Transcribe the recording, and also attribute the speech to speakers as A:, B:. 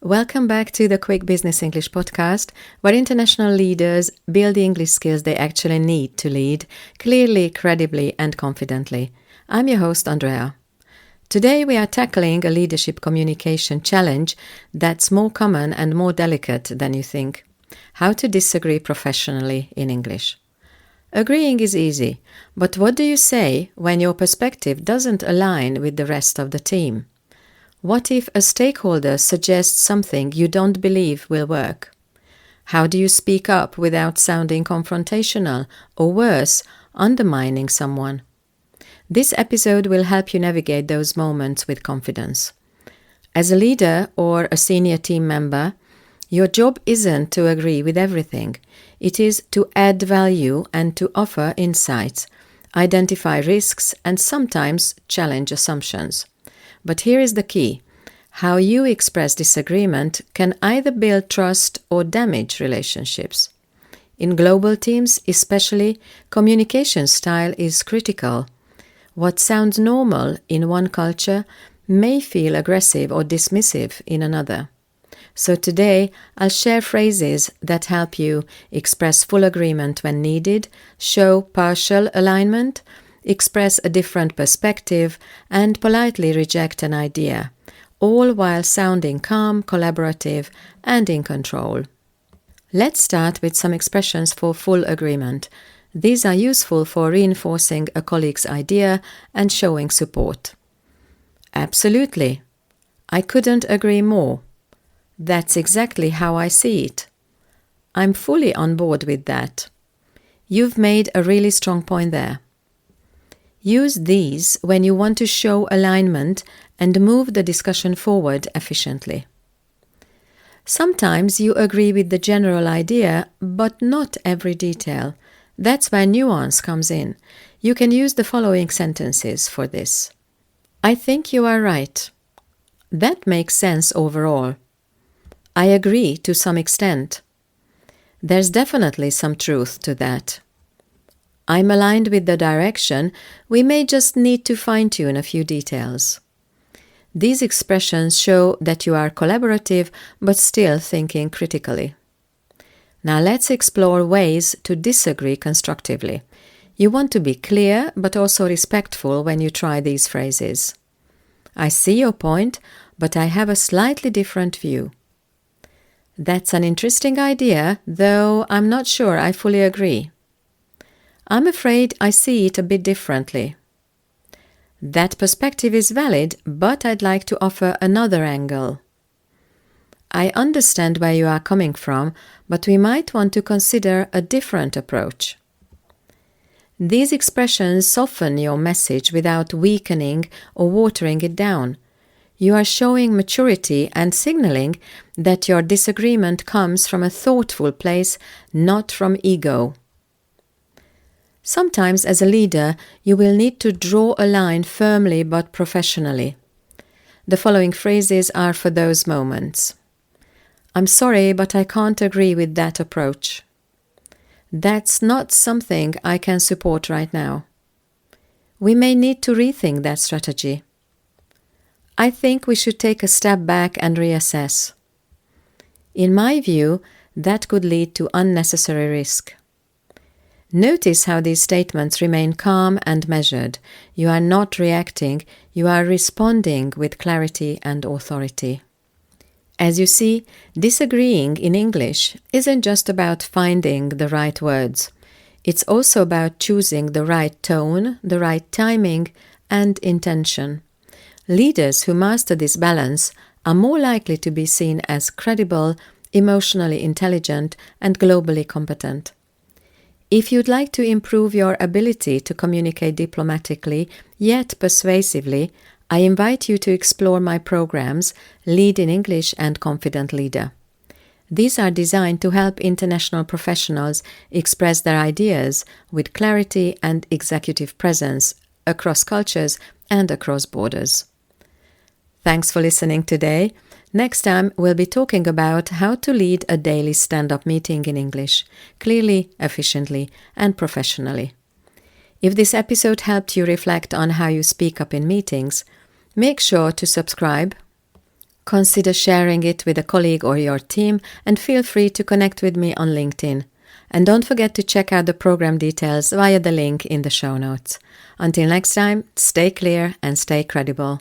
A: Welcome back to the Quick Business English podcast, where international leaders build the English skills they actually need to lead clearly, credibly, and confidently. I'm your host, Andrea. Today we are tackling a leadership communication challenge that's more common and more delicate than you think. How to disagree professionally in English. Agreeing is easy, but what do you say when your perspective doesn't align with the rest of the team? What if a stakeholder suggests something you don't believe will work? How do you speak up without sounding confrontational or worse, undermining someone? This episode will help you navigate those moments with confidence. As a leader or a senior team member, your job isn't to agree with everything. It is to add value and to offer insights, identify risks, and sometimes challenge assumptions. But here is the key. How you express disagreement can either build trust or damage relationships. In global teams, especially, communication style is critical. What sounds normal in one culture may feel aggressive or dismissive in another. So today, I'll share phrases that help you express full agreement when needed, show partial alignment, express a different perspective, and politely reject an idea, all while sounding calm, collaborative, and in control. Let's start with some expressions for full agreement. These are useful for reinforcing a colleague's idea and showing support. Absolutely. I couldn't agree more. That's exactly how I see it. I'm fully on board with that. You've made a really strong point there. Use these when you want to show alignment and move the discussion forward efficiently. Sometimes you agree with the general idea, but not every detail. That's where nuance comes in. You can use the following sentences for this. I think you are right. That makes sense overall. I agree to some extent. There's definitely some truth to that. I'm aligned with the direction, we may just need to fine-tune a few details. These expressions show that you are collaborative but still thinking critically. Now let's explore ways to disagree constructively. You want to be clear but also respectful when you try these phrases. I see your point, but I have a slightly different view. That's an interesting idea, though I'm not sure I fully agree. I'm afraid I see it a bit differently. That perspective is valid, but I'd like to offer another angle. I understand where you are coming from, but we might want to consider a different approach. These expressions soften your message without weakening or watering it down. You are showing maturity and signaling that your disagreement comes from a thoughtful place, not from ego. Sometimes, as a leader, you will need to draw a line firmly but professionally. The following phrases are for those moments. I'm sorry, but I can't agree with that approach. That's not something I can support right now. We may need to rethink that strategy. I think we should take a step back and reassess. In my view, that could lead to unnecessary risk. Notice how these statements remain calm and measured. You are not reacting, you are responding with clarity and authority. As you see, disagreeing in English isn't just about finding the right words. It's also about choosing the right tone, the right timing, and intention. Leaders who master this balance are more likely to be seen as credible, emotionally intelligent, and globally competent. If you'd like to improve your ability to communicate diplomatically yet persuasively, I invite you to explore my programs, Lead in English and Confident Leader. These are designed to help international professionals express their ideas with clarity and executive presence across cultures and across borders. Thanks for listening today. Next time, we'll be talking about how to lead a daily stand-up meeting in English, clearly, efficiently, and professionally. If this episode helped you reflect on how you speak up in meetings, make sure to subscribe, Consider sharing it with a colleague or your team, and feel free to connect with me on LinkedIn. And don't forget to check out the program details via the link in the show notes. Until next time, stay clear and stay credible.